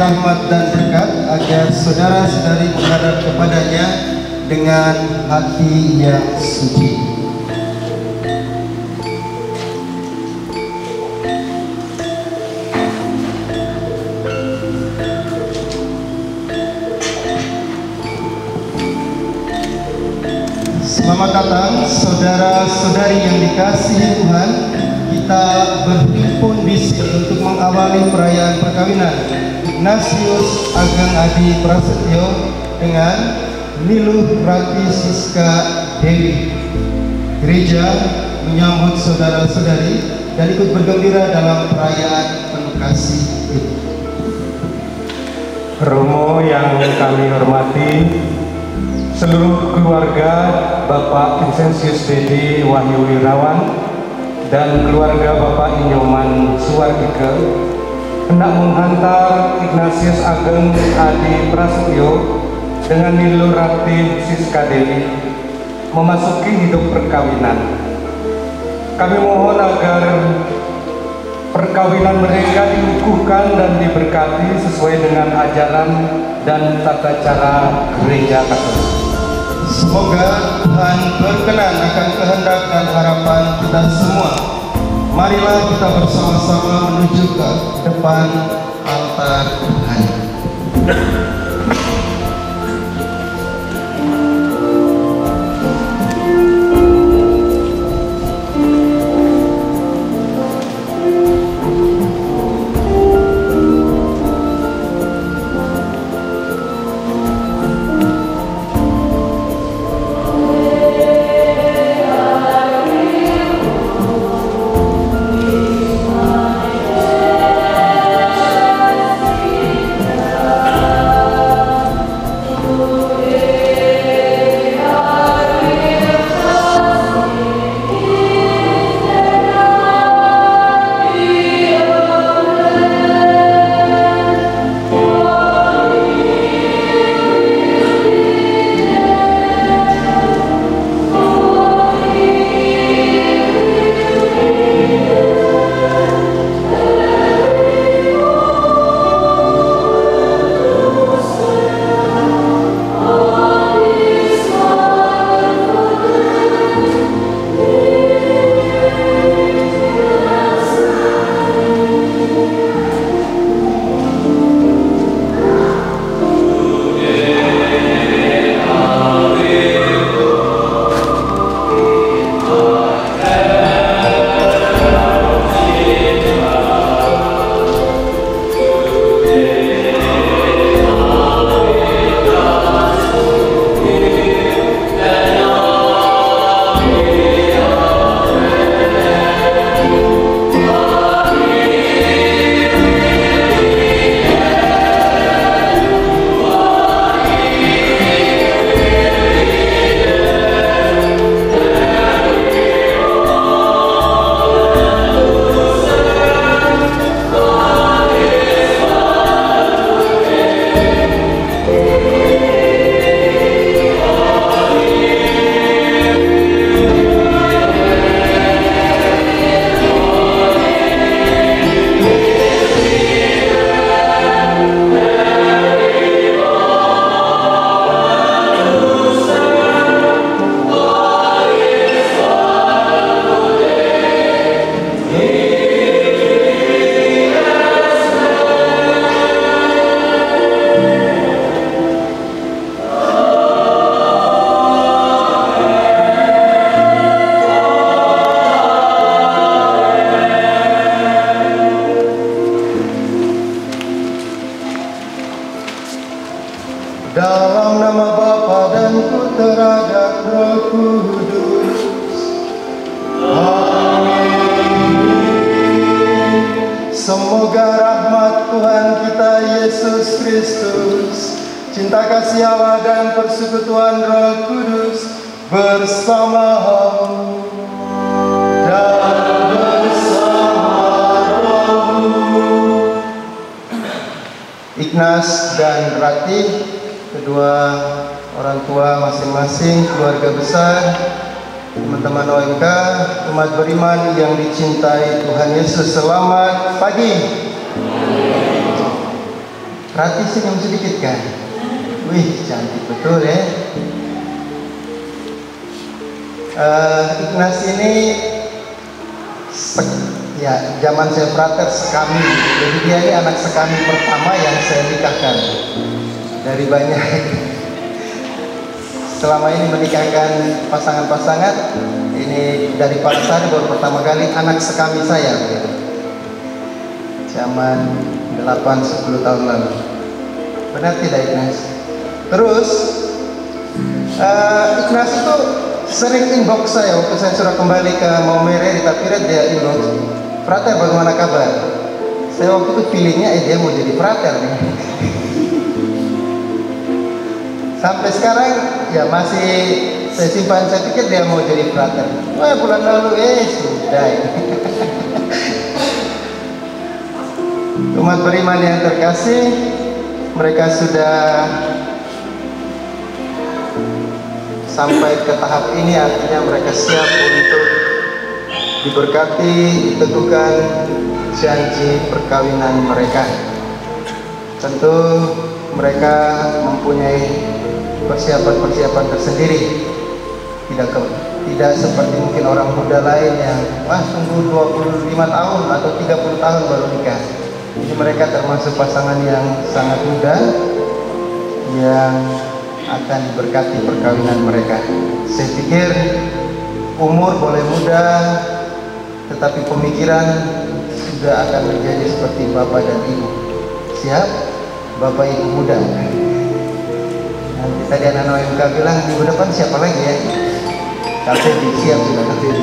rahmat dan berkat agar saudara-saudari menghadap kepadanya dengan hati yang suci. Selamat datang saudara-saudari yang dikasihi Tuhan. Kita berhimpun di sini untuk mengawali perayaan perkawinan Ignatius Ageng Adi Prasetyo dengan Niluh Rati Siska Dewi. Gereja menyambut saudara-saudari dan ikut bergembira dalam perayaan penuh kasih ini. Romo yang kami hormati, seluruh keluarga Bapak Vincentius Dedi Wahyu Wirawan dan keluarga Bapak Inyoman Suwargike hendak menghantar Ignatius Ageng Adi Prasetyo dengan Niluh Rati Siska Dewi memasuki hidup perkawinan. Kami mohon agar perkawinan mereka diukuhkan dan diberkati sesuai dengan ajaran dan tata cara Gereja Katolik. Semoga Tuhan berkenan akan kehendak dan harapan kita semua. Marilah kita bersama-sama menuju ke depan altar Tuhan. Dalam nama Bapa dan Putera dan Roh Kudus. Amin. Semoga rahmat Tuhan kita Yesus Kristus, cinta kasih Allah dan persekutuan Roh Kudus bersamamu dan bersama rohmu. Ignas dan Rati, kedua orang tua masing-masing, keluarga besar, teman-teman OMK, umat beriman yang dicintai Tuhan Yesus, selamat pagi. Rati senyum sedikit kan? Wih, cantik betul ya. Ignas ini ya zaman saya frater sekami. Jadi dia ini anak sekami pertama yang saya nikahkan dari banyak. Selama ini menikahkan pasangan-pasangan, ini dari Palasari baru pertama kali anak sekami saya begitu. Zaman 8-10 tahun lalu. Benar tidak Ignas? Terus Ignas itu sering inbox saya waktu saya sudah kembali ke Maumere di Tapiret, dia inbox, "Frater, bagaimana kabar?" Saya waktu itu feelingnya dia mau jadi frater nih. Sampai sekarang ya masih saya simpan, saya pikir dia mau jadi frater. Wah, bulan lalu sudah. Umat beriman yang terkasih, mereka sudah sampai ke tahap ini, artinya mereka siap untuk diberkati, diteguhkan janji perkawinan mereka. Tentu mereka mempunyai persiapan-persiapan tersendiri. Tidak seperti mungkin orang muda lain yang tunggu 25 tahun atau 30 tahun baru nikah. Jadi mereka termasuk pasangan yang sangat muda yang akan diberkati perkawinan mereka. Saya pikir umur boleh muda, tetapi pemikiran sudah akan menjadi seperti bapak dan ibu. Siap? Bapak ibu muda. Nanti tadi anak MK bilang minggu depan siapa lagi ya? KTB siap sudah KTB.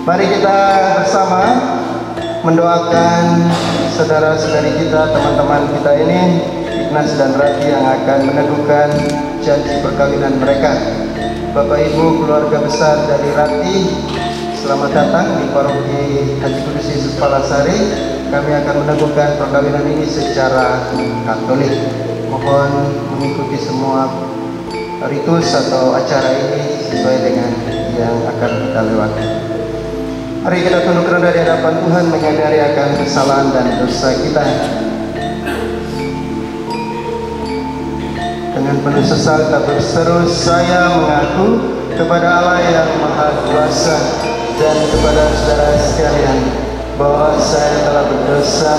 Mari kita bersama mendoakan saudara-saudari kita, teman-teman kita ini, Ignas dan Rati, yang akan meneguhkan janji perkawinan mereka. Bapak Ibu keluarga besar dari Rati, selamat datang di Paroki Haji Kudus Yesus Palasari. Kami akan meneguhkan perkawinan ini secara Katolik. Mohon mengikuti semua ritus atau acara ini sesuai dengan yang akan kita lewati. Mari kita tunduk rendah di hadapan Tuhan, menyadari akan kesalahan dan dosa kita. Dengan penuh sesal kita berseru, "Saya mengaku kepada Allah yang Maha Kuasa dan kepada saudara sekalian bahwa saya telah berdosa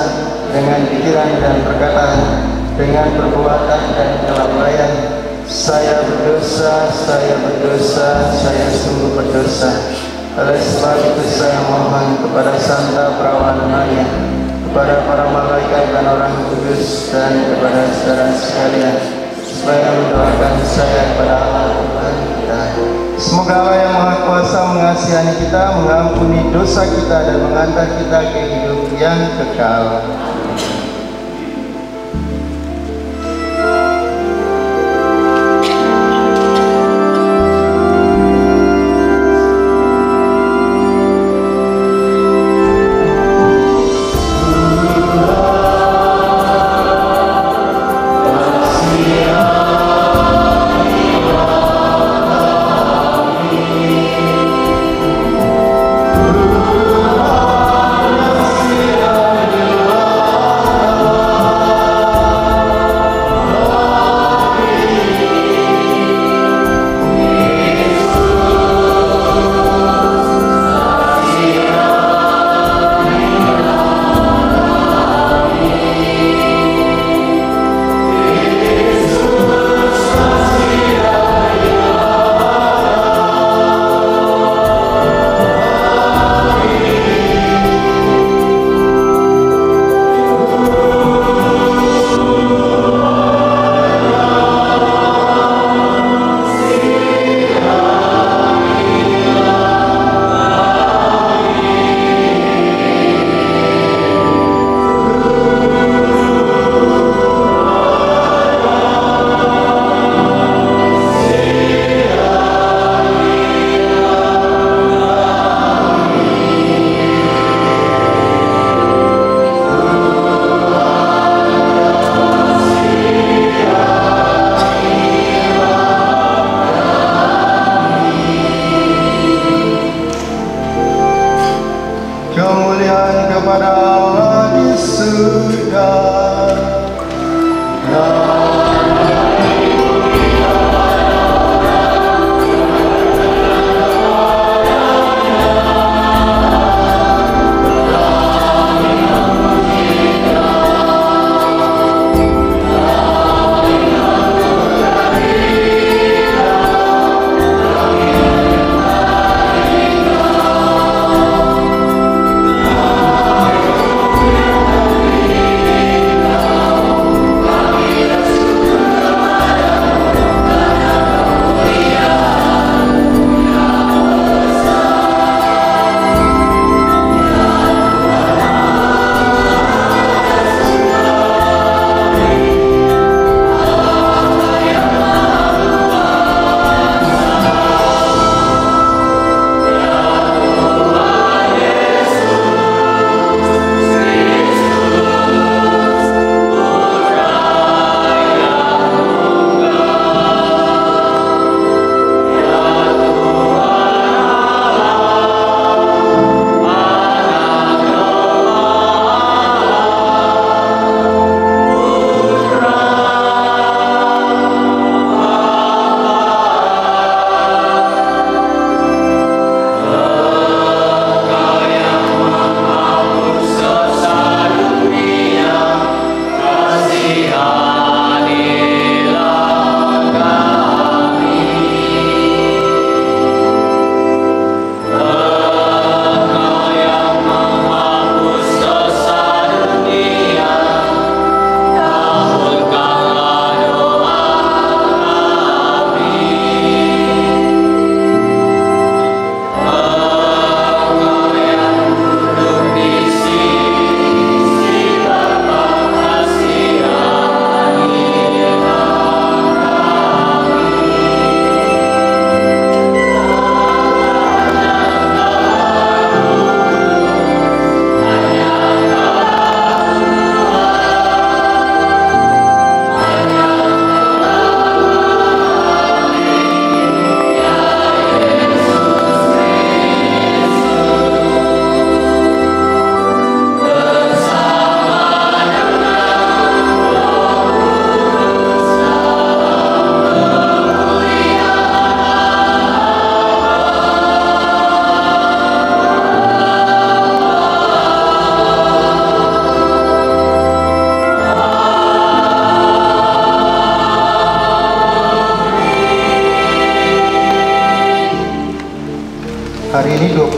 dengan pikiran dan perkataan, dengan perbuatan dan kelalaian. Saya berdosa, saya sungguh berdosa. Oleh sebab itu saya mohon kepada Santa Perawan Maria, kepada para malaikat dan orang kudus, dan kepada saudara sekalian, supaya mendoakan saya kepada Allah Tuhan kita. Semoga Allah yang Maha Kuasa mengasihani kita, mengampuni dosa kita, dan mengantar kita ke hidup yang kekal. Amen.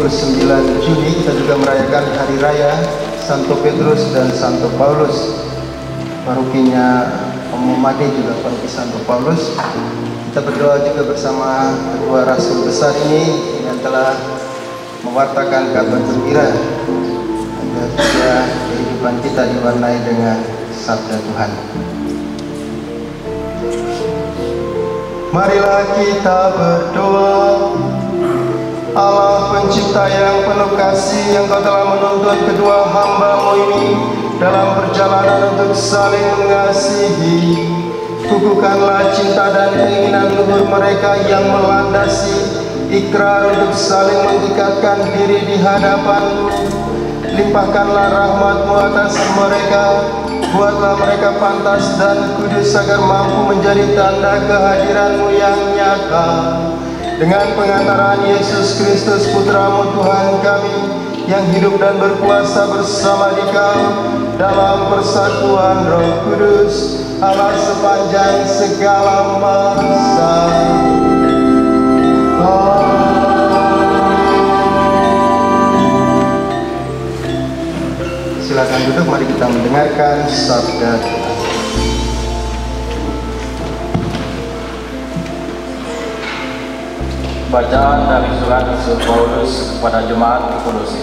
29 Juli kita juga merayakan Hari Raya Santo Petrus dan Santo Paulus. Parokinya Om Made juga paroki Santo Paulus. Kita berdoa juga bersama kedua rasul besar ini yang telah mewartakan kabar gembira agar juga kehidupan kita diwarnai dengan sabda Tuhan. Marilah kita berdoa. Allah pencipta yang penuh kasih, yang Kau telah menuntun kedua hamba-Mu ini dalam perjalanan untuk saling mengasihi, kukuhkanlah cinta dan keinginan luhur mereka yang melandasi ikrar untuk saling mengikatkan diri di hadapan-Mu. Limpahkanlah rahmat-Mu atas mereka, buatlah mereka pantas dan kudus agar mampu menjadi tanda kehadiran-Mu yang nyata. Dengan pengantaran Yesus Kristus Putra-Mu Tuhan kami, yang hidup dan berkuasa bersama Dikau dalam persatuan Roh Kudus, Allah sepanjang segala masa. Silakan duduk, mari kita mendengarkan sabda Tuhan. Bacaan dari surat Rasul Paulus kepada jemaat di Kolose.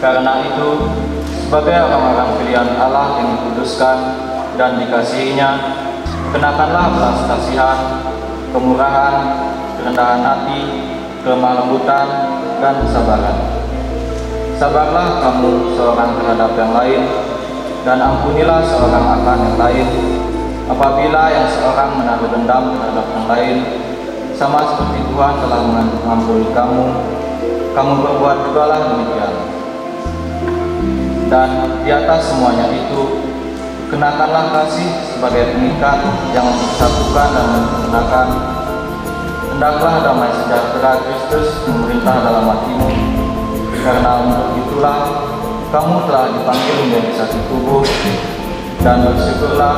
Karena itu, sebagai orang-orang pilihan Allah yang dikuduskan dan dikasihinya, kenakanlah belas kasihan, kemurahan, kerendahan hati, kelemah lembutan, dan kesabaran. Sabarlah kamu seorang terhadap yang lain, dan ampunilah seorang akan yang lain. Apabila yang seorang menaruh dendam terhadap yang lain, sama seperti Tuhan telah mengampuni kamu, kamu berbuat jugalah demikian. Dan di atas semuanya itu, kenakanlah kasih sebagai pengikat yang mempersatukan dan menyempurnakan. Hendaklah damai sejahtera Kristus memerintah dalam hatimu, karena untuk itulah kamu telah dipanggil menjadi satu tubuh. Dan bersyukurlah,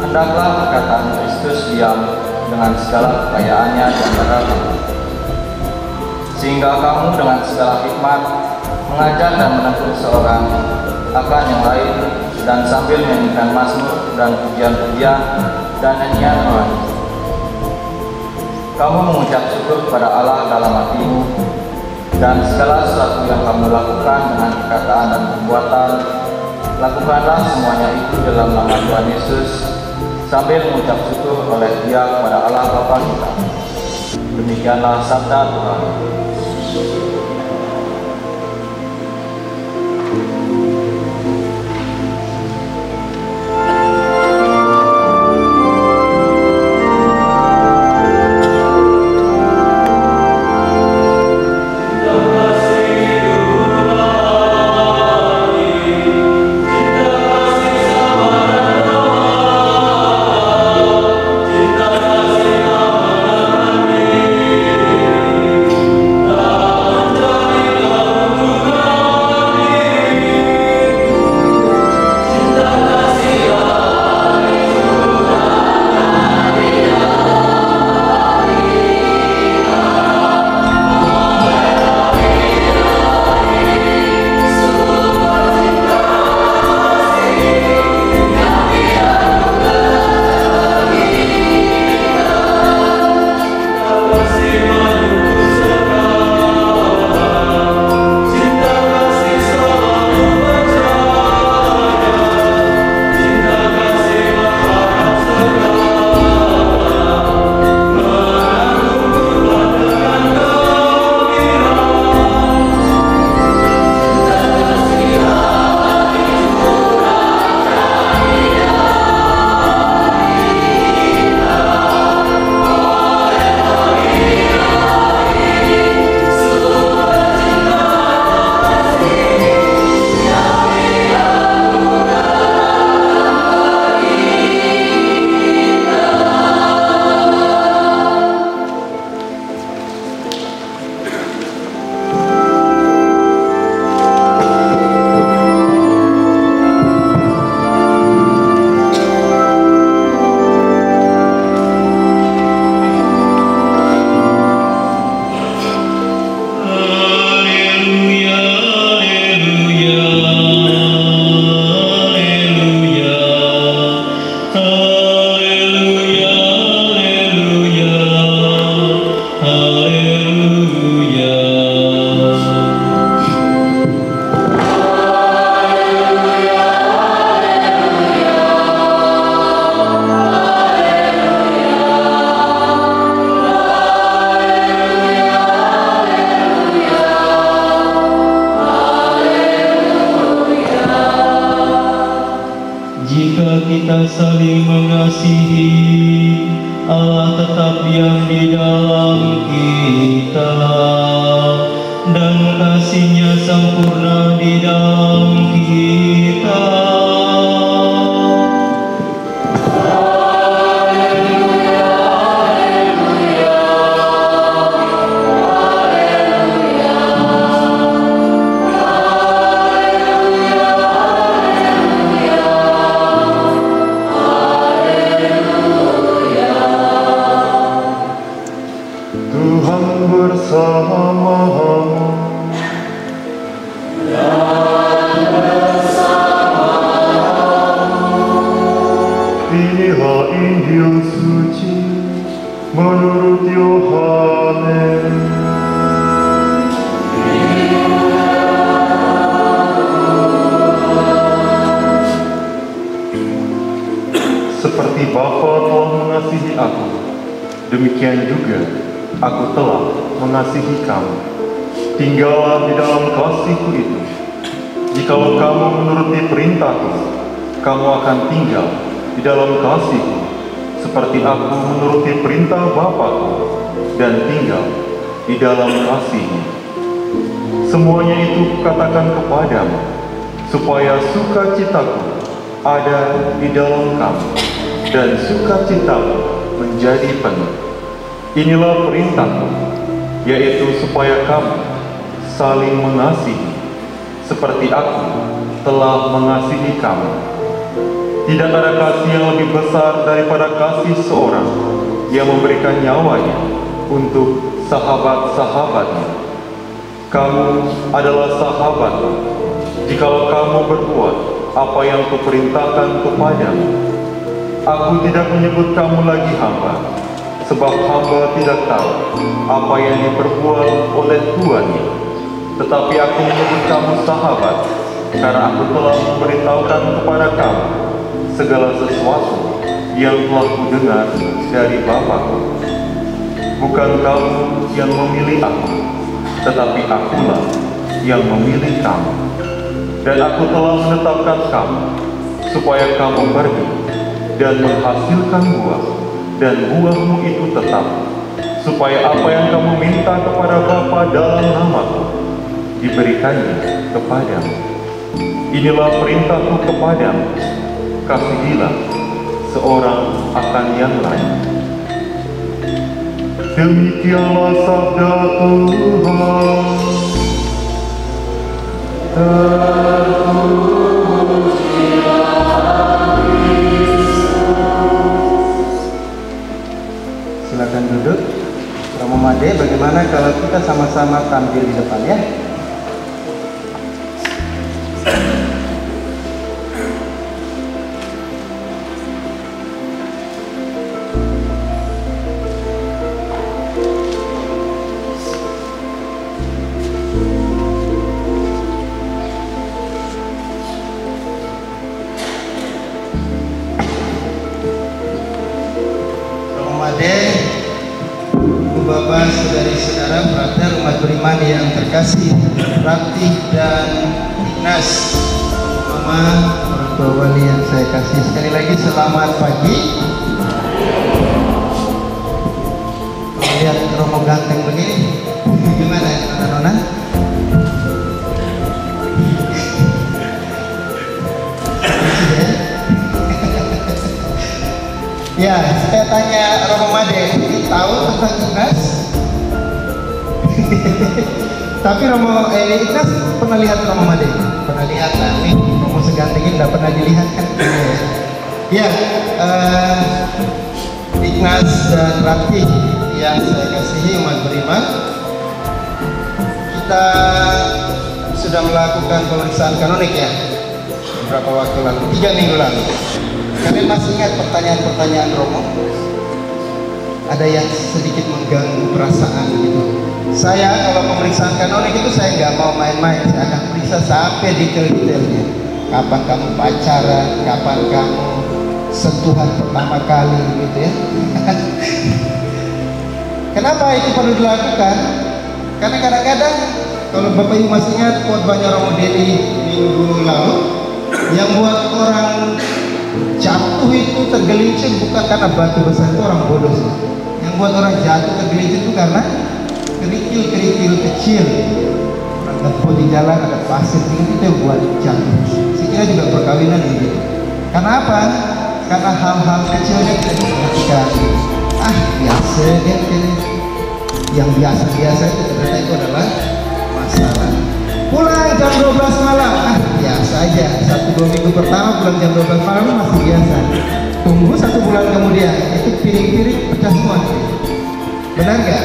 hendaklah perkataan Kristus diam dengan segala kekayaannya di antara kamu, sehingga kamu dengan segala hikmat mengajar dan menegur seorang akan yang lain, dan sambil menyanyikan mazmur dan pujian-pujian dan nyanyian rohani, kamu mengucap syukur kepada Allah dalam hatimu. Dan segala sesuatu yang kamu lakukan dengan perkataan dan perbuatan, lakukanlah semuanya itu dalam nama Tuhan Yesus, sambil mengucap syukur oleh Dia kepada Allah Bapa kita. Demikianlah sabda Tuhan. kasihnya saling mengasihi, Allah tetap diam di dalam kita, dan kasihnya sempurna di dalam kita. Inilah Injil suci menurut Yohanes. Seperti Bapa telah mengasihi aku, demikian juga aku telah mengasihi kamu. Tinggallah di dalam kasihku itu. Jikalau kamu menuruti perintahku, kamu akan tinggal di dalam kasihku, seperti aku menuruti perintah Bapa-Ku dan tinggal di dalam kasih-Nya. Semuanya itu kukatakan kepadamu, supaya sukacitaku ada di dalam kamu, dan sukacitamu menjadi penuh. Inilah perintahku, yaitu supaya kamu saling mengasihi, seperti aku telah mengasihi kamu. Tidak ada kasih yang lebih besar daripada kasih seorang yang memberikan nyawanya untuk sahabat-sahabatnya. Kamu adalah sahabatku, jikalau kamu berbuat apa yang kuperintahkan kepadamu. Aku tidak menyebut kamu lagi hamba, sebab hamba tidak tahu apa yang diperbuat oleh tuannya. Tetapi aku menyebut kamu sahabat, karena aku telah memberitahukan kepada kamu segala sesuatu yang telah kudengar dari Bapa-Ku. Bukan kamu yang memilih aku, tetapi akulah yang memilih kamu. Dan aku telah menetapkan kamu, supaya kamu pergi dan menghasilkan buah, dan buahmu itu tetap, supaya apa yang kamu minta kepada Bapa dalam nama-Ku diberikannya kepadamu. Inilah perintahku kepadamu, kasihilah seorang akan yang lain. Demikianlah sabda Tuhan. Silakan duduk. Romo Made, bagaimana kalau kita sama-sama tampil di depan ya? Bapak, saudari-saudara, frater umat beriman yang terkasih, Ratih dan Ignas, Mama, orang tua wali yang saya kasih, sekali lagi selamat pagi. Lihat Romo ganteng begini, gimana ya nona-nona? Ya, saya tanya Romo Made, tahu tentang Ignas? Tapi Romo Ignas pernah lihat Romo Made? Pernah lihat lah, nih Romo seganteng ini udah pernah dilihat kan? Ya, Ignas dan Ratih yang saya kasihi umat beriman, kita sudah melakukan pemeriksaan kanonik ya beberapa waktu lalu, 3 minggu lalu. Kalian masih ingat pertanyaan-pertanyaan Romo? Ada yang sedikit mengganggu perasaan gitu. Saya kalau pemeriksaan kanonik itu saya nggak mau main-main, saya akan periksa sampai detail-detailnya. Kapan kamu pacaran, kapan kamu sentuhan pertama kali gitu ya. Kenapa itu perlu dilakukan? Karena kadang-kadang kalau Bapak Ibu masih ingat khotbahnya Romo Deli minggu lalu, yang buat orang jatuh itu tergelincir bukan karena batu besar, itu orang bodoh sih. Yang buat orang jatuh tergelincir itu karena kerikil-kerikil kecil. Orang ngebut di jalan ada pasir itu yang buat jatuh. Saya kira juga perkawinan begitu. Karena apa? Karena hal-hal kecilnya tidak diperhatikan. Biasa kan, yang biasa-biasa itu ternyata itu adalah masalah. Pulang jam 12 malam, biasa aja. 1-2 minggu pertama pulang jam 12 malam masih biasa. Tunggu 1 bulan kemudian, itu piring-piring pecah semua. Benar nggak?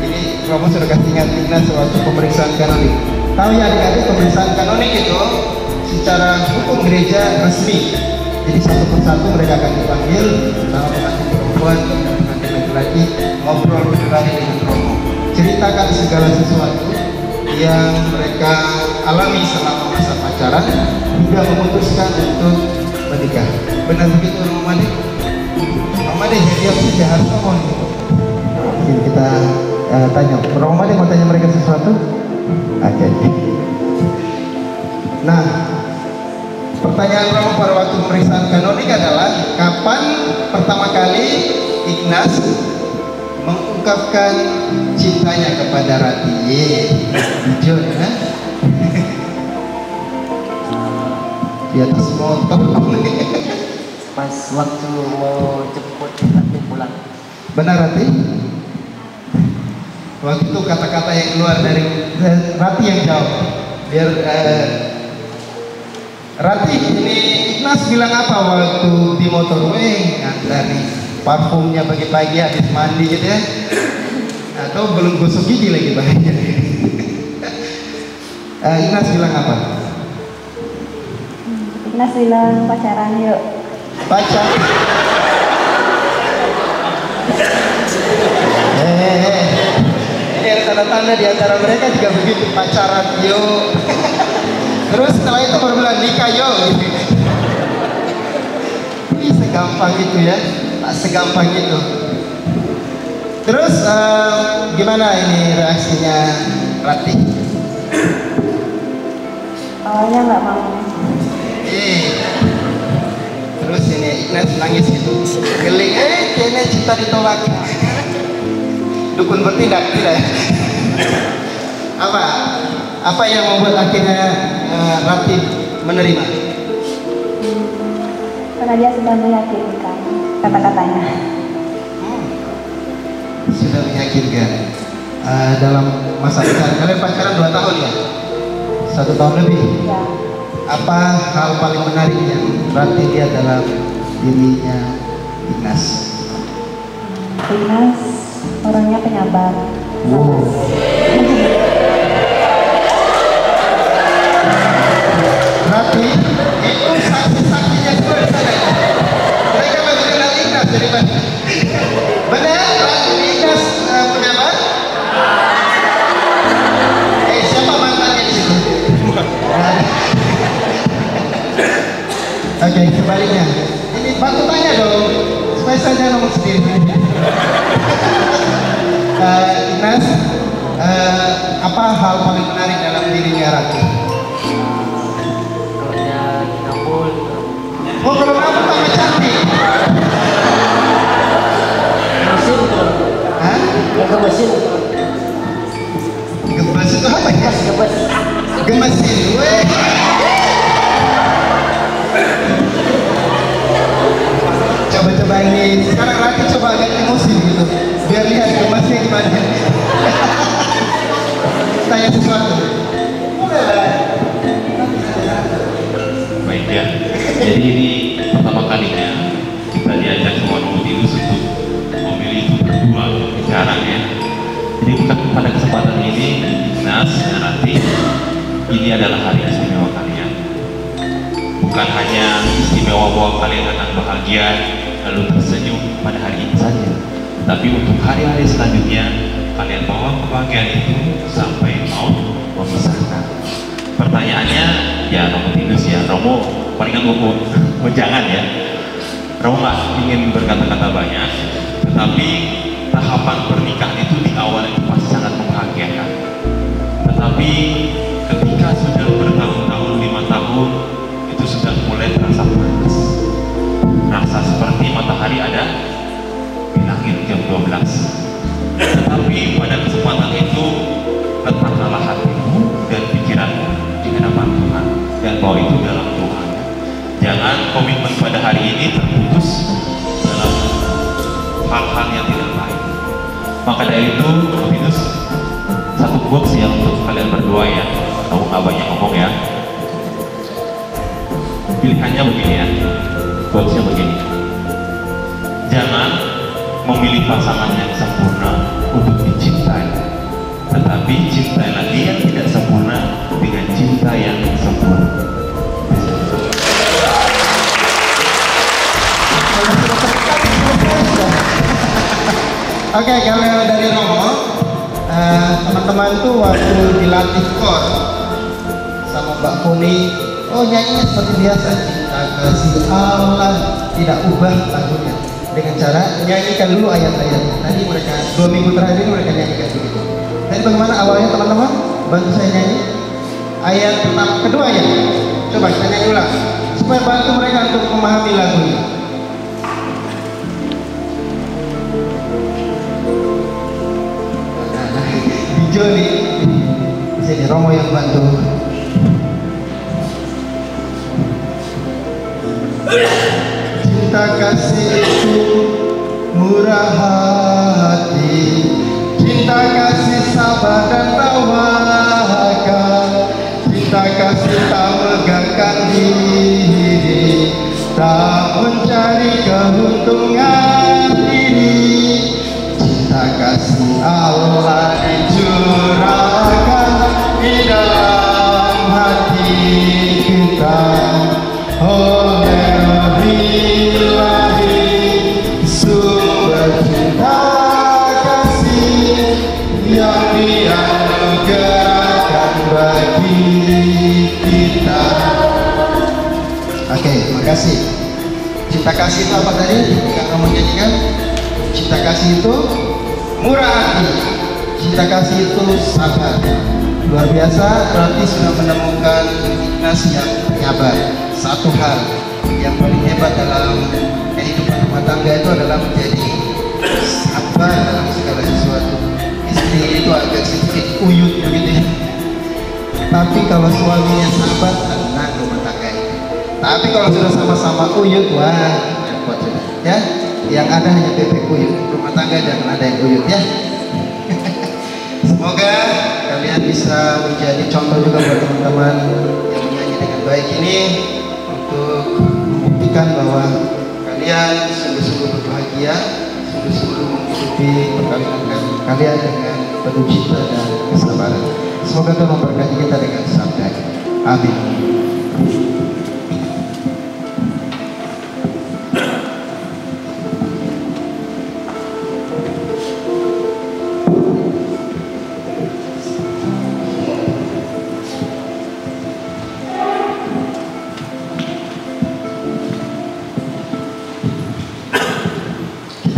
Ini kamu sudah kasih ingat sewaktu pemeriksaan kanonik. Tahu ya adik-adik, pemeriksaan kanonik itu secara hukum gereja resmi. Jadi satu persatu mereka akan dipanggil sama pengantin perempuan dan pengantin laki-laki, ngobrol pribadi dengan romo, ceritakan segala sesuatu yang mereka alami selama masa pacaran hingga memutuskan untuk menikah. Benar begitu Mama Deh? Mama Deh, dia saja harus ngomong. Mungkin kita tanya, Mama Deh mau tanya mereka sesuatu? Oke. Nah, pertanyaan Romo pada waktu pemeriksaan kanonik adalah kapan pertama kali Ignas mengungkapkan cintanya kepada Rati? Jujur ya. Di atas motor. Pas waktu mau jemput Rati pulang. Benar Rati? Waktu itu kata-kata yang keluar dari Rati yang jawab. Biar Rati, ini Ignas bilang apa waktu di motorway? Dari parfumnya pagi-pagi habis mandi gitu ya, atau belum gosok gigi lagi bahaya. Ignas bilang apa? Ignas bilang pacaran yuk. Pacar. Ini ada tanda-tanda di antara mereka juga begitu, pacaran yuk. Terus setelah itu baru bilang nikah yuk. Ini segampang itu ya, tak segampang itu. Terus gimana ini reaksinya Rati? Awalnya nggak mau. Terus ini Ignas nangis gitu, geling, kayaknya cinta ditolak. Dukun bertindak tidak? Apa yang membuat akhirnya Rati menerima? Karena dia sudah meyakinkan kata-katanya. Sudah meyakinkan. Dalam masa pacaran, kalian pacaran 2 tahun ya? 1 tahun lebih? Ya. Apa hal paling menarik yang Rati lihat dalam dirinya Ignas? Ignas orangnya penyabar. Wow. Rati, itu saksi-saksinya semua di sana. Mereka lebih kenal Ignas daripada. Benar, Rati Ignas penyabar? Siapa mantannya di situ? Oke, sebaliknya. Ini bantu tanya dong, supaya saya jangan ngomong sendiri. Ignas, apa hal paling menarik dalam dirinya Rati? Kalau dia ngabul. Oh, kalau kamu tambah cantik. Mesin. Hah? Ke mesin. Gebes itu apa ya? Gebes. Gemesin, weh. Coba-coba ini, sekarang Rati coba agak emosi gitu, biar lihat gemasnya gimana. Tanya sesuatu. Baik ya, jadi ini pertama kalinya kita diajak sama Romotilus untuk memilih berdua bicara ya. Jadi pada kesempatan ini Ignas dan Rati, ini adalah hari istimewa kalian. Bukan hanya istimewa bahwa kalian akan bahagia lalu tersenyum pada hari ini saja, tapi untuk hari-hari selanjutnya kalian bawa kebahagiaan itu sampai mau memisahkan. Pertanyaannya ya Romotilus ya, Romo palingan mau jangan ya. Romo nggak ingin berkata-kata banyak, tetapi tahapan pernikahan itu di awal itu pasti sangat membahagiakan. Tetapi ketika sudah bertahun-tahun, 5 tahun, Jangan komitmen pada hari ini terputus dalam hal-hal yang tidak baik. Maka dari itu, Pinus, satu quotes yang untuk kalian berdua ya, kamu nggak banyak ngomong ya. Pilihannya begini ya, quotesnya begini. Jangan memilih pasangan yang sempurna untuk dicintai, tetapi cintailah dia yang tidak sempurna dengan cinta yang sempurna. Oke, kalau dari Romo, teman-teman tuh waktu dilatih kor sama Mbak Puni, oh nyanyinya seperti biasa, cinta kasih Allah, tidak ubah lagunya dengan cara nyanyikan dulu ayat-ayat. Tadi mereka 2 minggu terakhir ini mereka nyanyikan begitu. Tadi bagaimana awalnya teman-teman? Bantu saya nyanyi ayat pertama, kedua ya. Coba kita nyanyi ulang supaya bantu mereka untuk memahami lagunya. Joni, sini Romo yang bantu. Cinta kasih itu murah hati, cinta kasih sabar dan tawakal, cinta kasih tak megahkan diri, tak mencari keuntungan diri. Cinta kasih Allah dicurahkan di dalam hati kita oleh Ilahi, sumber cinta kasih yang dianugerahkan bagi kita. Oke, makasih. Cinta kasih itu apa tadi? Yang kamu nyanyikan? Cinta kasih itu murah hati, cinta kasih itu sabar. Luar biasa, berarti sudah menemukan Ignas yang penyabar. Satu hal yang paling hebat dalam kehidupan rumah tangga itu adalah menjadi sabar dalam segala sesuatu. Istri itu agak sedikit uyut begitu ya, tapi kalau suaminya sabar, tenang rumah tangga itu. Tapi kalau sudah sama-sama uyut, wah repot sudah ya. Yang ada hanya bebek uyut, rumah tangga jangan ada yang uyut ya. Semoga kalian bisa menjadi contoh juga buat teman-teman yang menyanyi dengan baik ini, untuk membuktikan bahwa kalian sungguh-sungguh berbahagia, sungguh-sungguh menghidupi perkawinan kalian dengan penuh cinta dan kesabaran. Semoga Tuhan memberkati kita dengan sabdanya. Amin.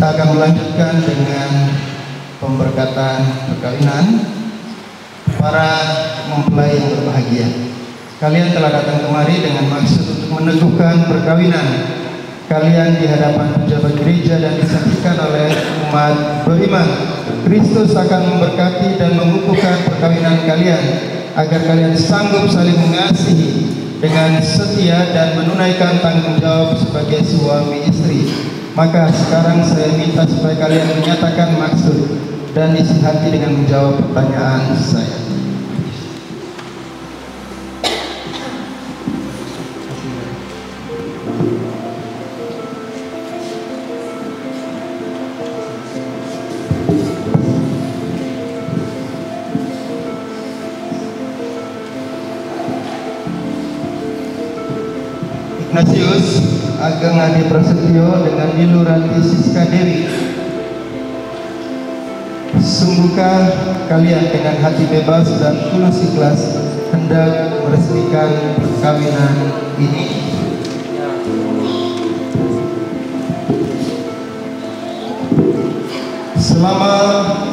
Kita akan melanjutkan dengan pemberkatan perkawinan para mempelai yang berbahagia. Kalian telah datang kemari dengan maksud untuk meneguhkan perkawinan kalian di hadapan pejabat gereja dan disaksikan oleh umat beriman. Kristus akan memberkati dan mengukuhkan perkawinan kalian agar kalian sanggup saling mengasihi dengan setia dan menunaikan tanggung jawab sebagai suami istri. Maka sekarang saya minta supaya kalian menyatakan maksud dan isi hati dengan menjawab pertanyaan saya. Ignatius Ageng Adi Prasetyo dengan Nilu Ranti Siska Dewi, sungguhkah kalian dengan hati bebas dan tulus ikhlas hendak meresmikan perkawinan ini? Selama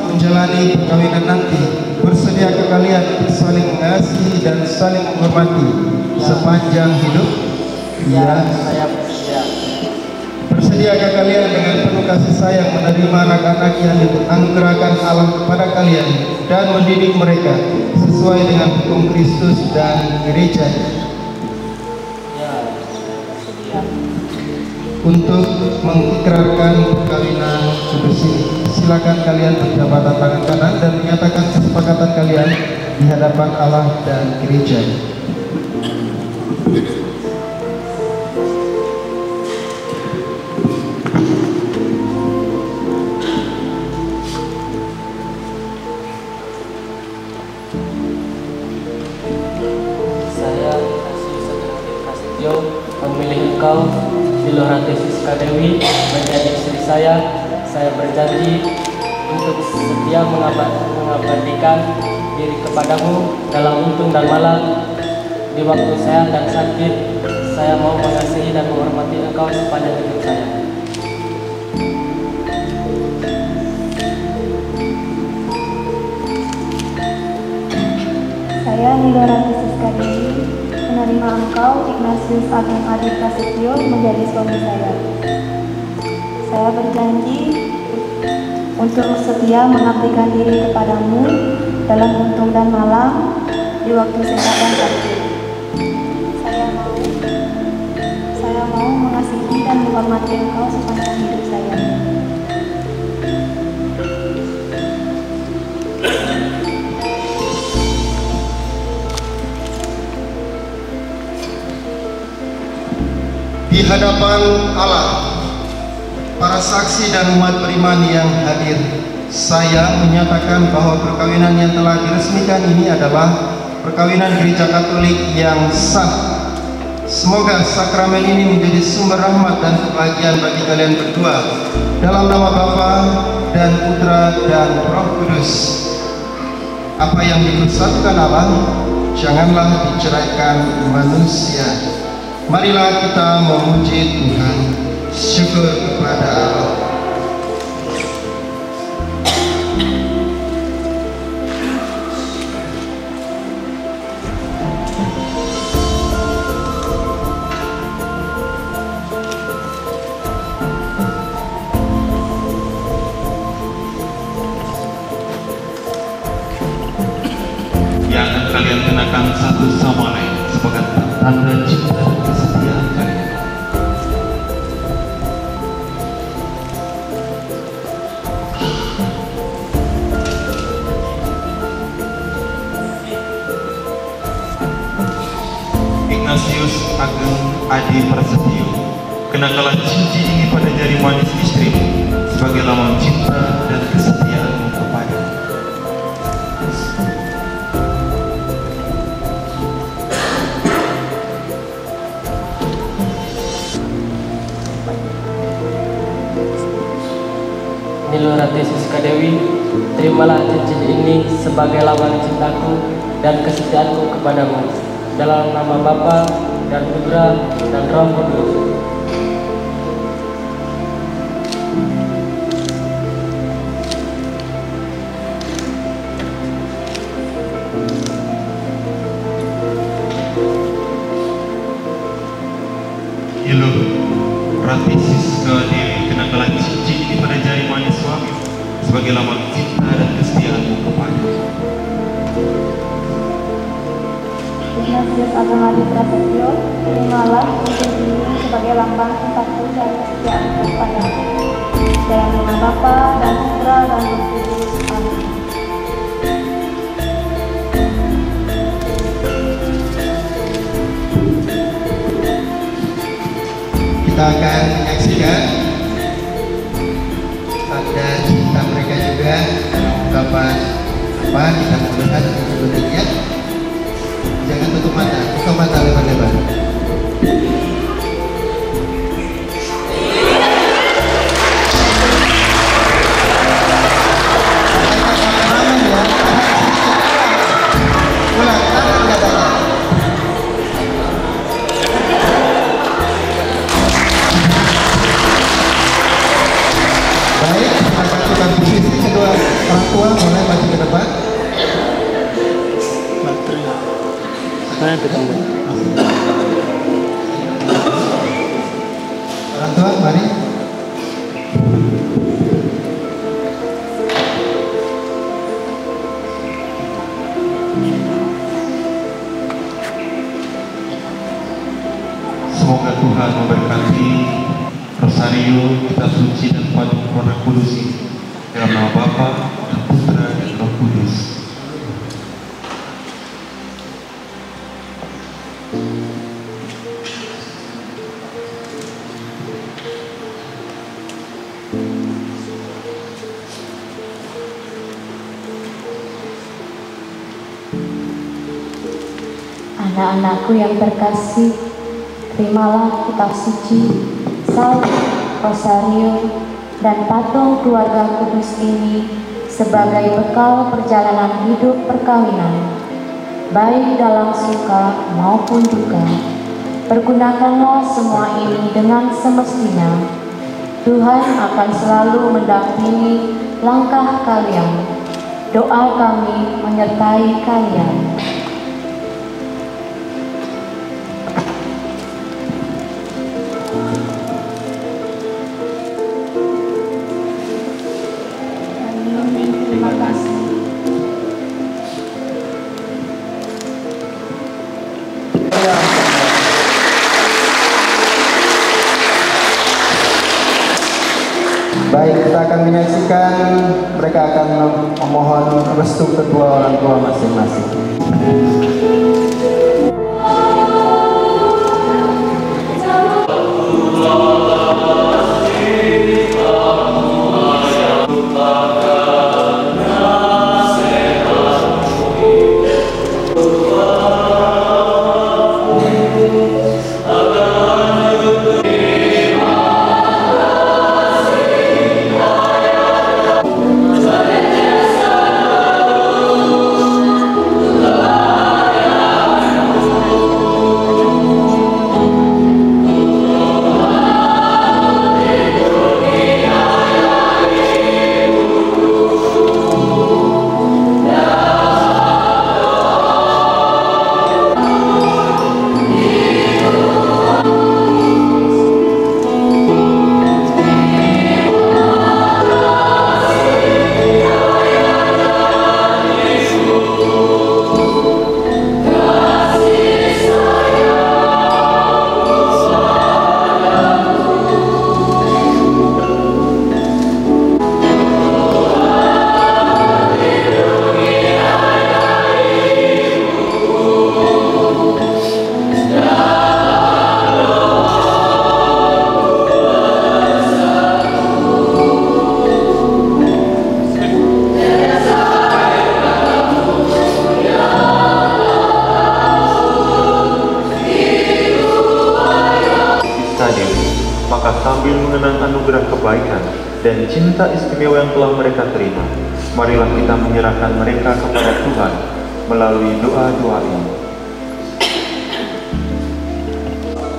menjalani perkawinan nanti, bersediakah kalian saling mengasihi dan saling menghormati sepanjang hidup? Ya, saya bersedia. Bersediakah kalian dengan penuh kasih sayang menerima anak-anak yang dianugerahkan Allah kepada kalian dan mendidik mereka sesuai dengan hukum Kristus dan gereja? Ya. untuk mengikrarkan perkawinan kudus ini. Silakan kalian berjabatan tangan kanan dan menyatakan kesepakatan kalian di hadapan Allah dan gereja. Saya Prasetyo memilih engkau Milorate Siska Dewi menjadi istri saya. Saya berjanji untuk setia mengabadikan diri kepadamu dalam untung dan malam. Di waktu sehat dan sakit, saya mau mengasihi dan menghormati engkau sepanjang hidup saya. Saya Milorate Siska Dewi menerima engkau Ignatius Ageng Adi Prasetyo menjadi suami saya. Saya berjanji untuk setia mengabdikan diri kepadamu dalam untung dan malam, di waktu sehat dan sakit. Saya mau mengasihi dan menghormati engkau sepanjang hidup saya. Di hadapan Allah, para saksi dan umat beriman yang hadir, saya menyatakan bahwa perkawinan yang telah diresmikan ini adalah perkawinan Gereja Katolik yang sah. Semoga sakramen ini menjadi sumber rahmat dan kebahagiaan bagi kalian berdua. Dalam nama Bapa dan Putra dan Roh Kudus. Apa yang dipersatukan Allah, janganlah diceraikan manusia. Marilah kita memuji Tuhan. Syukur kepada Allah. Yang akan kalian kenakan satu sama lain sebagai tanda cinta dan kesetiaan kalian. Ignatius Ageng Adi Prasetyo, kenakanlah cincin ini pada jari manis istrimu sebagai lambang cinta dan kesetiaanmu kepada. Milorate Siska Dewi, terimalah cincin ini sebagai lambang cintaku dan kesetiaanku kepadamu. Dalam nama Bapa dan Putra dan Roh Kudus. Milorate Siska Dewi, kenakanlah cincin ini pada jari manis suami sebagai lambang cinta dan kesetiaanmu kepada. Ignatius Ageng Adi Prasetyo, terimalah cincin ini sebagai lambang cintaku dan kesetiaanku kepadamu. Dalam nama Bapa dan Putra dan Roh Kudus. Amin. Kita akan menyaksikan tanda cinta mereka juga. Ungkapan apa kita melihat sebenarnya. Jangan tutup mata, buka mata lebar-lebar. Ulang, tangan katanya. Baik, kita lakukan posisi kedua orang tua mulai maju ke depan. Orang tua, mari. Semoga Tuhan memberkati Rosario, kitab suci dan paduka Roh Kudus ini. Dalam nama Bapa dan Putra dan Roh Kudus. Anak-anakku yang terkasih, terimalah kitab suci, salib, rosario, dan patung keluarga kudus ini sebagai bekal perjalanan hidup perkawinan, baik dalam suka maupun duka. Pergunakanlah semua ini dengan semestinya. Tuhan akan selalu mendampingi langkah kalian. Doa kami menyertai kalian. Terima kasih. Baik, kita akan menyaksikan mereka akan memohon restu kedua orang tua masing-masing. Maka sambil mengenang anugerah kebaikan dan cinta istimewa yang telah mereka terima, marilah kita menyerahkan mereka kepada Tuhan melalui doa-doa ini.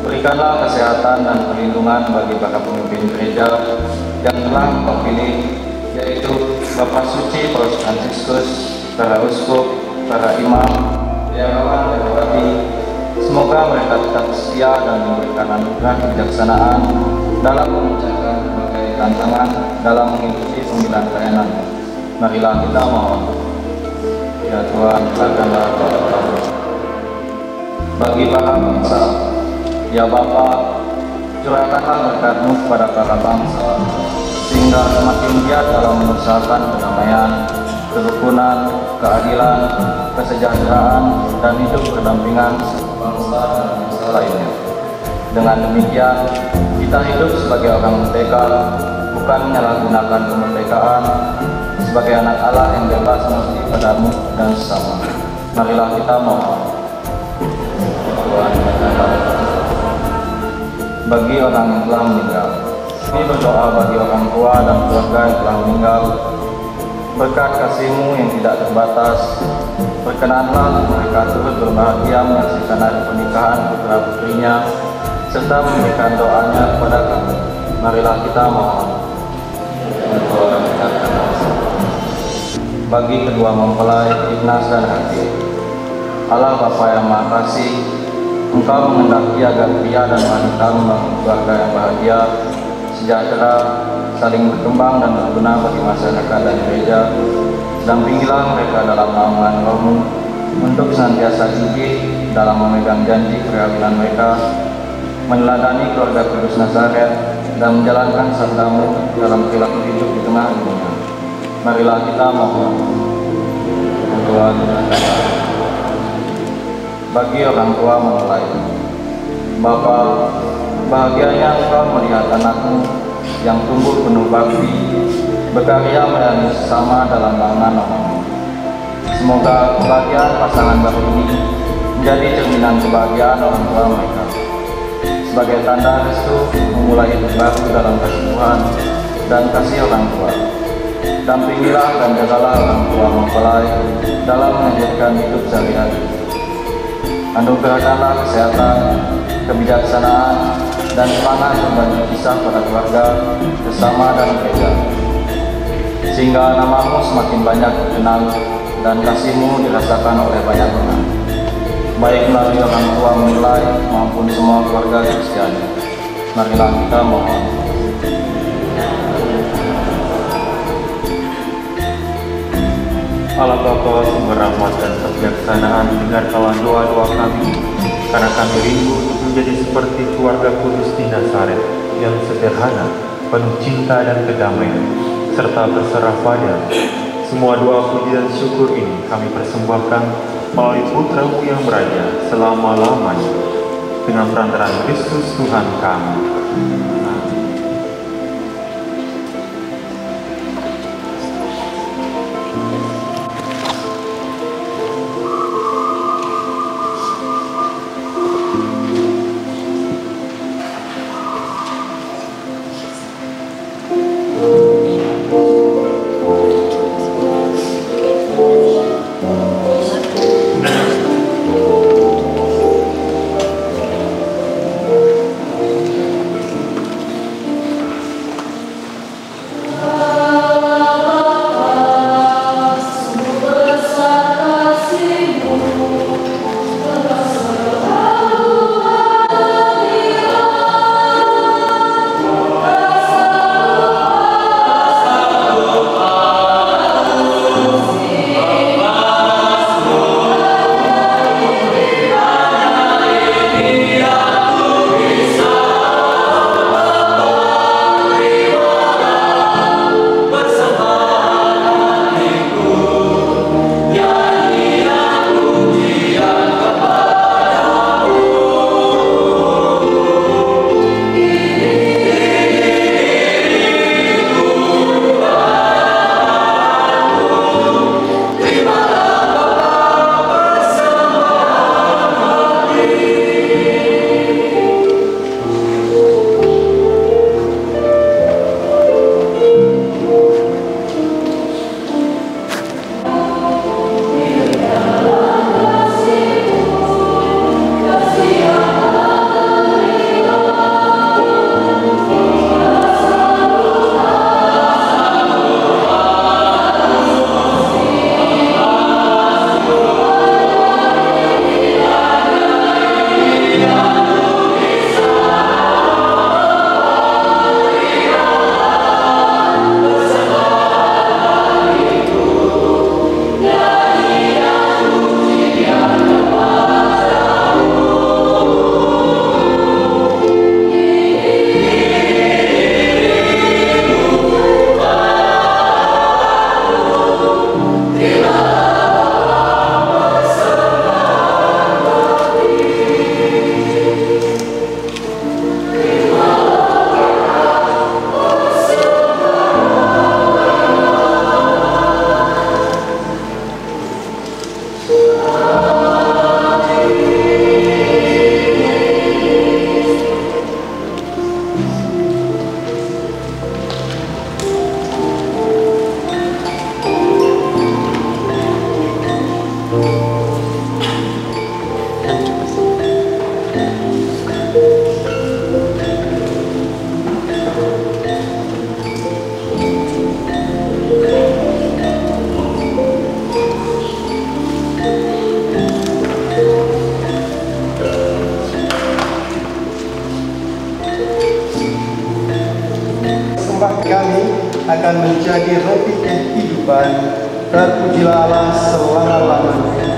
Berikanlah kesehatan dan perlindungan bagi para pemimpin gereja yang telah Engkau pilih, yaitu Bapak Suci Paus Fransiskus, para uskup, para imam, biarawan, biarawati. Semoga mereka tetap setia dan memberikan anugerah kebijaksanaan dalam memecahkan berbagai tantangan dalam mengikuti pemilihan pelayanan. Marilah kita mohon. Ya Tuhan, silakanlah kami. Bagi para bangsa, ya Bapa, curahkanlah berkat-Mu kepada para bangsa, sehingga semakin giat dalam mengusahakan kedamaian, kerukunan, keadilan, kesejahteraan, dan hidup berdampingan bangsa dan bangsa lainnya. Dengan demikian, kita hidup sebagai orang merdeka, bukan menyalahgunakan kemerdekaan, sebagai anak Allah yang bebas mengabdi padamu dan sesama. Marilah kita mohon. Tuhan bagi orang yang telah meninggal, kami berdoa bagi orang tua dan keluarga yang telah meninggal. Berkat kasih-Mu yang tidak terbatas, berkenanlah mereka turut berbahagia menyaksikan hari pernikahan putra-putrinya, serta memberikan doanya kepada kami. Marilah kita mohon. Bagi kedua mempelai Ignas dan Hati, Allah Bapa yang Maha Kasih, Engkau menghendaki agar pria dan wanita membangun keluarga yang bahagia, sejahtera, saling berkembang dan berguna bagi masyarakat dan gereja. Dampingilah mereka dalam naungan Roh-Mu untuk senantiasa gigih dalam memegang janji perkawinan mereka, meneladani keluarga Kudus Nazaret, dan menjalankan sabdamu dalam perilaku hidup di tengah dunia. Marilah kita mohon. Doa Tuhan. Bagi orang tua memulai. Bapa, bahagianya engkau melihat anakmu yang tumbuh penuh bakti, berkarya melayani sesama dalam naungan nama-Mu. Semoga kebahagiaan pasangan baru ini menjadi cerminan kebahagiaan orang tua mereka. Sebagai tanda restu memulai hidup baru dalam kasih Tuhan dan kasih orang tua. Dampingilah dan jagalah orang tua mempelai dalam mengajarkan hidup sehari-hari. Anugerahkanlah kesehatan, kebijaksanaan, dan semangat berbagi kisah pada keluarga, sesama dan gereja. Sehingga nama-Mu semakin banyak dikenal dan kasih-Mu dirasakan oleh banyak orang, baik melalui orang tua mempelai maupun semua keluarga Kristen. Marilah kita mohon. Allah Bapa sumber rahmat dan kebijaksanaan, dengarkanlah doa-doa kami, karena kami rindu untuk menjadi seperti keluarga kudus di Nazaret yang sederhana, penuh cinta dan kedamaian, serta berserah pada. Semua doa puji dan syukur ini kami persembahkan melalui Putra-Mu yang beraja selama-lamanya, dengan perantaraan Kristus Tuhan kami. kami akan menjadi roti kehidupan. Terpujilah Allah selama-lamanya.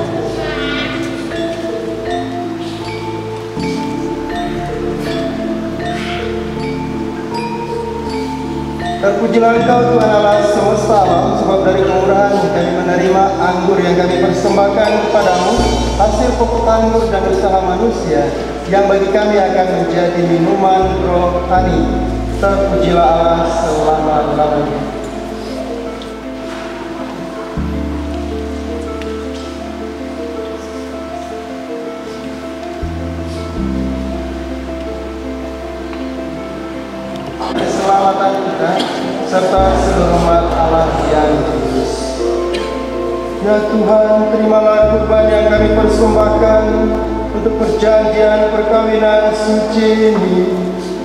Terpujilah Engkau Tuhan Allah semesta alam, sebab dari kemurahan kami menerima anggur yang kami persembahkan kepadamu, hasil pokok anggur dan usaha manusia, yang bagi kami akan menjadi minuman rohani. Terpujilah Allah selama-lamanya. Keselamatan kita serta seluruh umat Allah yang kudus. Ya Tuhan, terimalah kurban yang kami persembahkan untuk perjanjian perkawinan suci ini.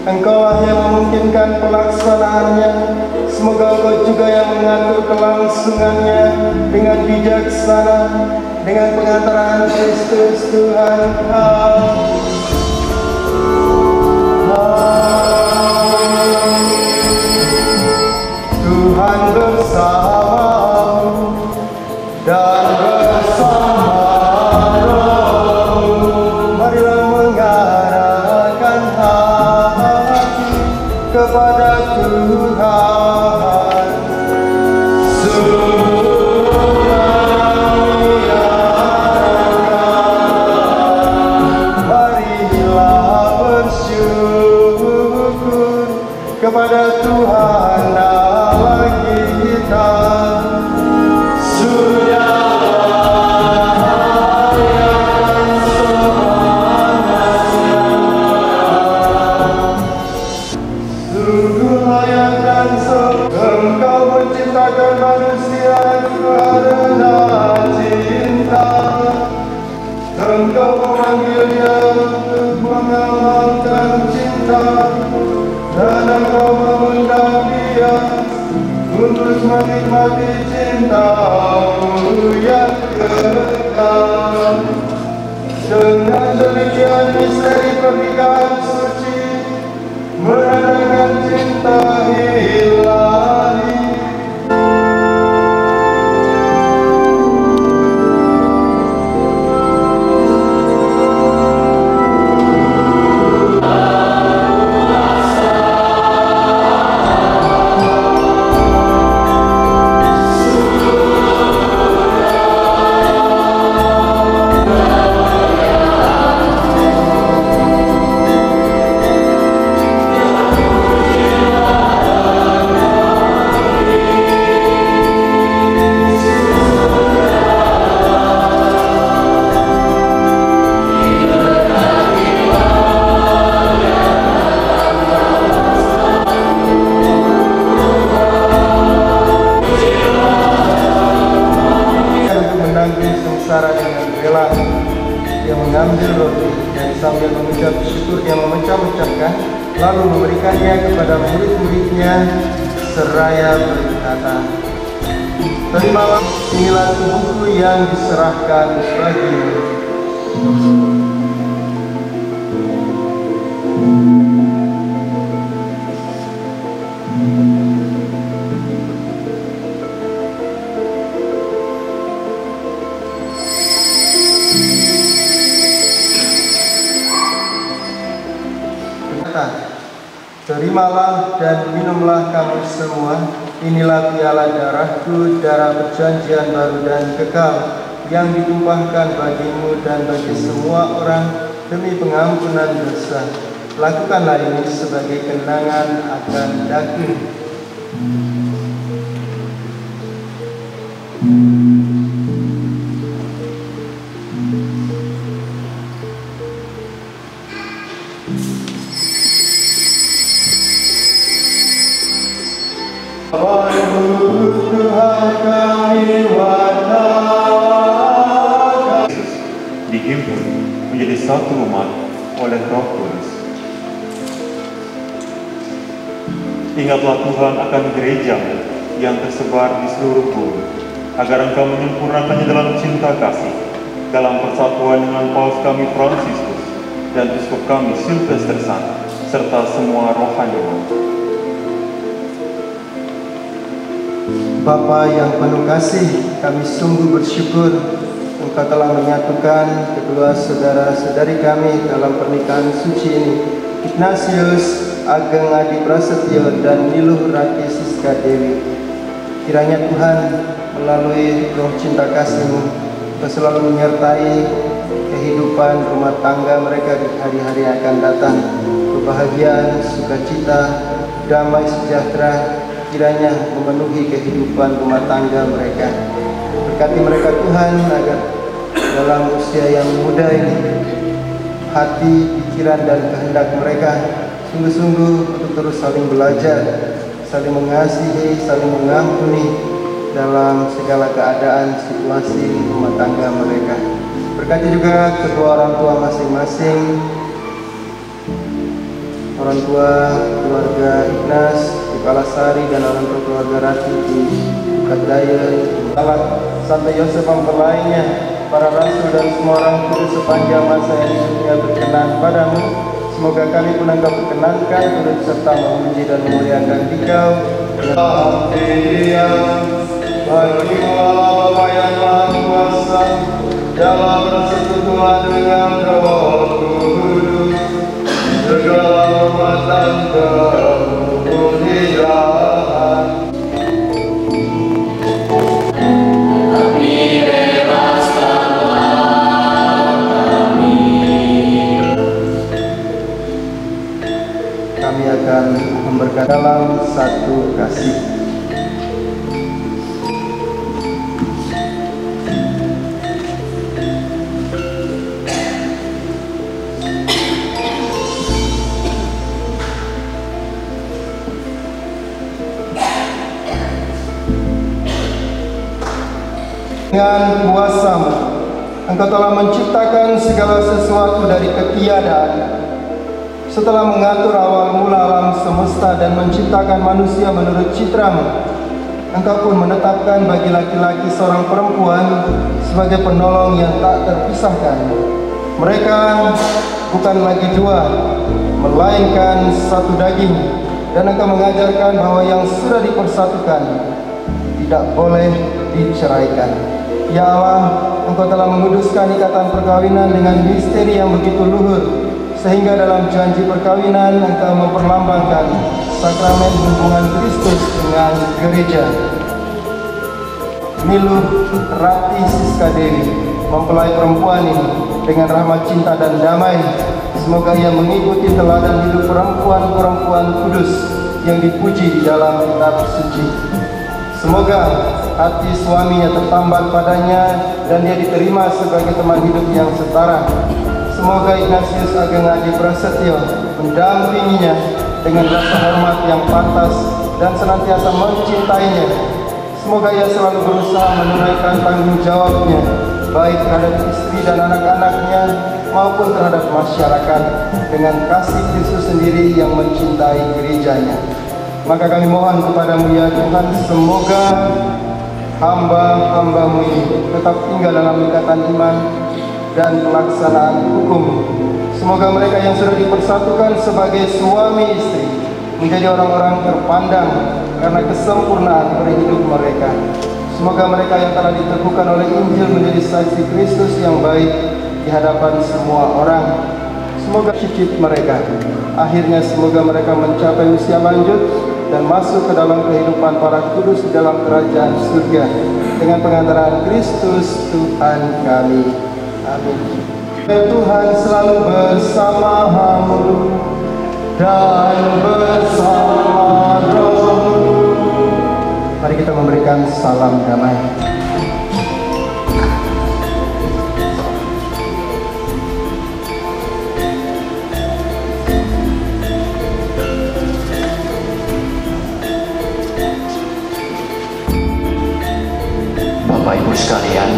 Engkaulah yang memungkinkan pelaksanaannya. Semoga Engkau juga yang mengatur kelangsungannya dengan bijaksana, dengan pengantaran Kristus Tuhan. Tuhan bersamamu dan bersama rohmu. Marilah mengarahkan hati kepada Tuhan. Marilah bersyukur kepada Tuhan Allah kita. Sungguh layak dan Engkau menciptakan manusia karena cinta. Engkau memanggilnya untuk mengamalkan cinta, dan Engkau mengundang dia untuk menikmati cinta-Mu yang kekal. Dengan demikian misteri pernikahan suci menandakan cinta ilahi. Sengsara dengan rela, dia mengambil roti dan sambil mengucap syukur dia memecah-mecahkan, lalu memberikannya kepada murid-muridnya seraya berkata, terimalah, inilah tubuhku yang diserahkan bagimu. Terimalah dan minumlah kamu semua, inilah piala darahku, darah perjanjian baru dan kekal, yang ditumpahkan bagimu dan bagi semua orang demi pengampunan dosa. Lakukanlah ini sebagai kenangan akan daku. Dihimpun menjadi satu umat oleh Roh Kudus. Ingatlah Tuhan akan gereja yang tersebar di seluruh bumi, agar Engkau menyempurnakannya dalam cinta kasih, dalam persatuan dengan Paus kami Fransiskus dan Uskup kami Silvestersan, serta semua rohaniwan. Bapa yang penuh kasih, kami sungguh bersyukur Engkau telah menyatukan kedua saudara-saudari kami dalam pernikahan suci ini, Ignatius Ageng Adi Prasetyo dan Niluh Rati Siska Dewi. Kiranya Tuhan melalui roh cinta kasih-Mu selalu menyertai kehidupan rumah tangga mereka di hari-hari yang akan datang. Kebahagiaan, sukacita, damai sejahtera kiranya memenuhi kehidupan rumah tangga mereka. Berkati mereka Tuhan agar dalam usia yang muda ini hati, pikiran dan kehendak mereka sungguh-sungguh untuk terus saling belajar, saling mengasihi, saling mengampuni dalam segala keadaan, situasi rumah tangga mereka. Berkati juga kedua orang tua masing-masing, orang tua keluarga Ignas di Palasari dan orang tua keluarga Rati di Bukadaya, Santo Yosef mempelainya, para rasul dan semua orang kudus sepanjang masa yang hidupnya berkenan padamu. Semoga kami pun Engkau berkenankan turut serta memuji dan memuliakan Dikau. Bagi Allah Bapa yang Maha Kuasa, dalam persekutuan dengan Roh Kudus, segala hormat dan kemuliaan. Kami bebaskanlah kami. Kami akan memberkati dalam satu kasih. Dengan kuasa-Mu, Engkau telah menciptakan segala sesuatu dari ketiadaan. Setelah mengatur awal mula alam semesta dan menciptakan manusia menurut citra-Mu, Engkau pun menetapkan bagi laki-laki seorang perempuan sebagai penolong yang tak terpisahkan. Mereka bukan lagi dua, melainkan satu daging. Dan Engkau mengajarkan bahwa yang sudah dipersatukan tidak boleh diceraikan. Ya Allah, Engkau telah menguduskan ikatan perkawinan dengan misteri yang begitu luhur, sehingga dalam janji perkawinan Engkau memperlambangkan sakramen hubungan Kristus dengan gereja. Niluh Rati Siska Dewi, mempelai perempuan ini, dengan rahmat cinta dan damai, semoga ia mengikuti teladan hidup perempuan-perempuan kudus yang dipuji di dalam kitab suci. Semoga hati suaminya tertambat padanya dan dia diterima sebagai teman hidup yang setara. Semoga Ignatius Ageng Adi Prasetyo mendampinginya dengan rasa hormat yang pantas dan senantiasa mencintainya. Semoga ia selalu berusaha menunaikan tanggung jawabnya, baik terhadap istri dan anak-anaknya maupun terhadap masyarakat, dengan kasih Kristus sendiri yang mencintai gerejanya. Maka kami mohon kepada-Mu ya Tuhan, semoga hamba-hamba-Mu ini tetap tinggal dalam ikatan iman dan pelaksanaan hukum. Semoga mereka yang sudah dipersatukan sebagai suami istri menjadi orang-orang terpandang karena kesempurnaan hidup mereka. Semoga mereka yang telah diteguhkan oleh Injil menjadi saksi Kristus yang baik di hadapan semua orang. Semoga cicit mereka, akhirnya semoga mereka mencapai usia lanjut dan masuk ke dalam kehidupan para kudus di dalam kerajaan surga dengan pengantaran Kristus Tuhan kami. Amin. Tuhan selalu bersama-Mu dan bersama roh-Mu. Mari kita memberikan salam damai. Bapak Ibu sekalian,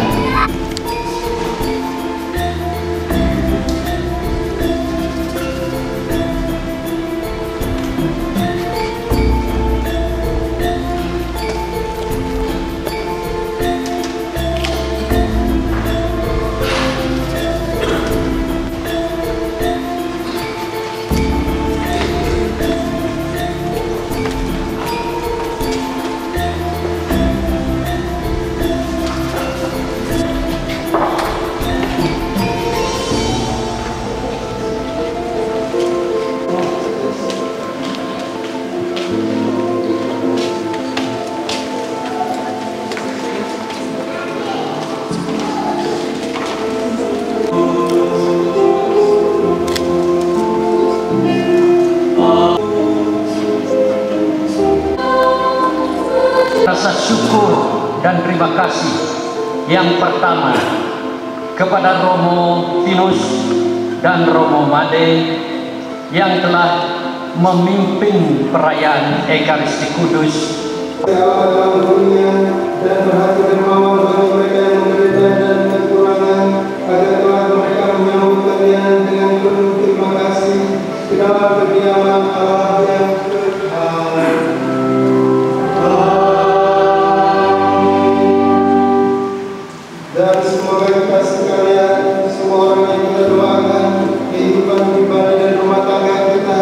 dan terima kasih yang pertama kepada Romo Finus dan Romo Made yang telah memimpin perayaan Ekaristi Kudus. Dalam dunia dan berhati dermawan bagi mereka yang menderita dan kekurangan, agar telah mereka menyambut kalian dengan penuh terima kasih ke dalam kediaman Allah yang dan semoga kita sekalian, semua orang yang kita doakan, kehidupan pribadi dan rumah tangga kita,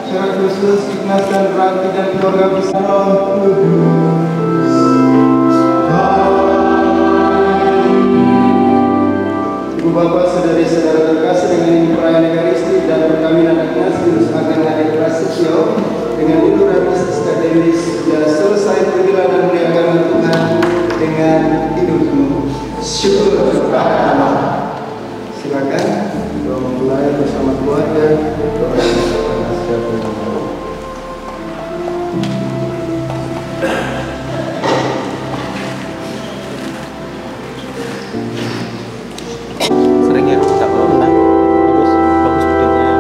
secara khusus Ignas dan Ranti dan keluarga besar Roh Kudus. Ibu bapak, saudari-saudara terkasih, dengan ini perayaan Ekaristi dan perkawinan Ignatius Ageng Adi Prasetyo dengan Ibu Ratu Siska Dewi sudah selesai. Pergilah dan muliakan Tuhan dengan hidupmu. Syukur kepada Allah. Silakan doa memulai bersama keluarga. Doa sering ya, tidak bagus videonya.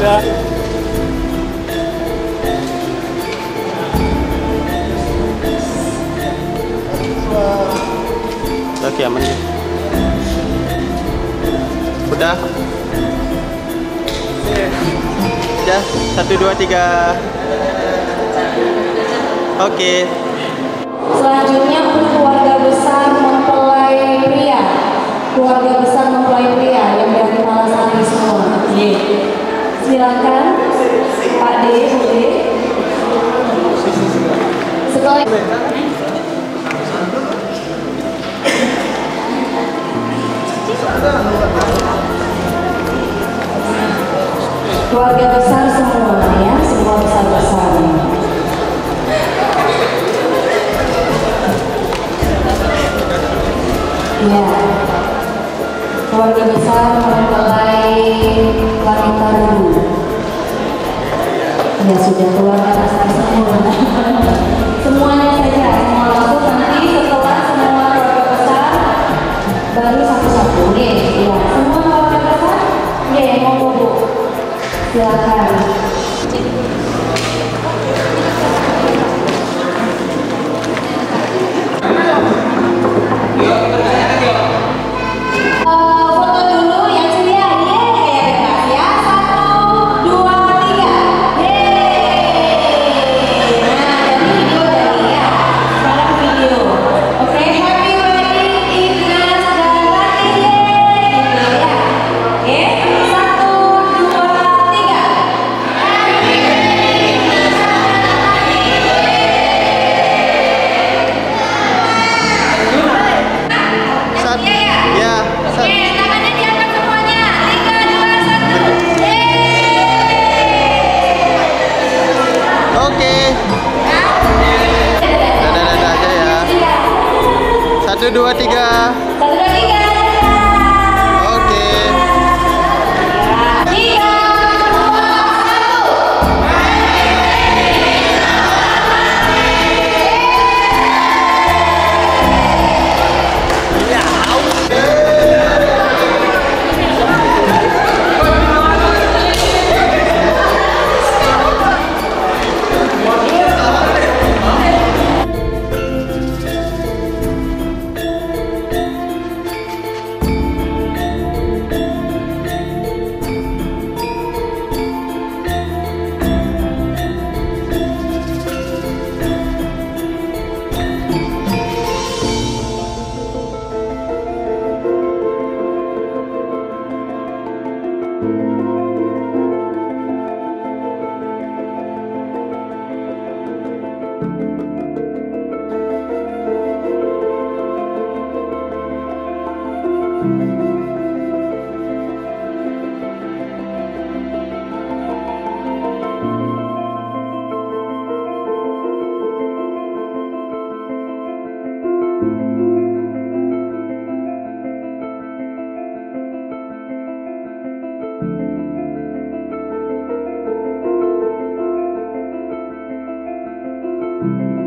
Oke, aman ya. Udah. Udah, 1, 2, 3. Oke. Selanjutnya untuk keluarga besar mempelai pria. Keluarga besar mempelai pria yang dari Malasari semua. Silakan Pak D, Bu D. Setelah keluarga besar semua ya, semua besar-besar. Ya, keluarga besar mempelai wanita dulu. Ya sudah, keluarga besar semua. Semuanya saja, semua langsung nanti setelah semua keluarga besar baru satu-satu. Ya, semua keluarga besar. Ya, mau Bu. Silakan. Foto dulu yang ceria, bebas ya. 1, 2, 3. Nah, jadi video tadi ya. Sekarang video. Oke, happy wedding Ignas dan Ratih. Ya. Oke, 1, 2, 3. Oke. Dadah-dadah aja ya. 1, 2, 3. 1, 2, 3. Oke. 3, 2, 1. Thank you.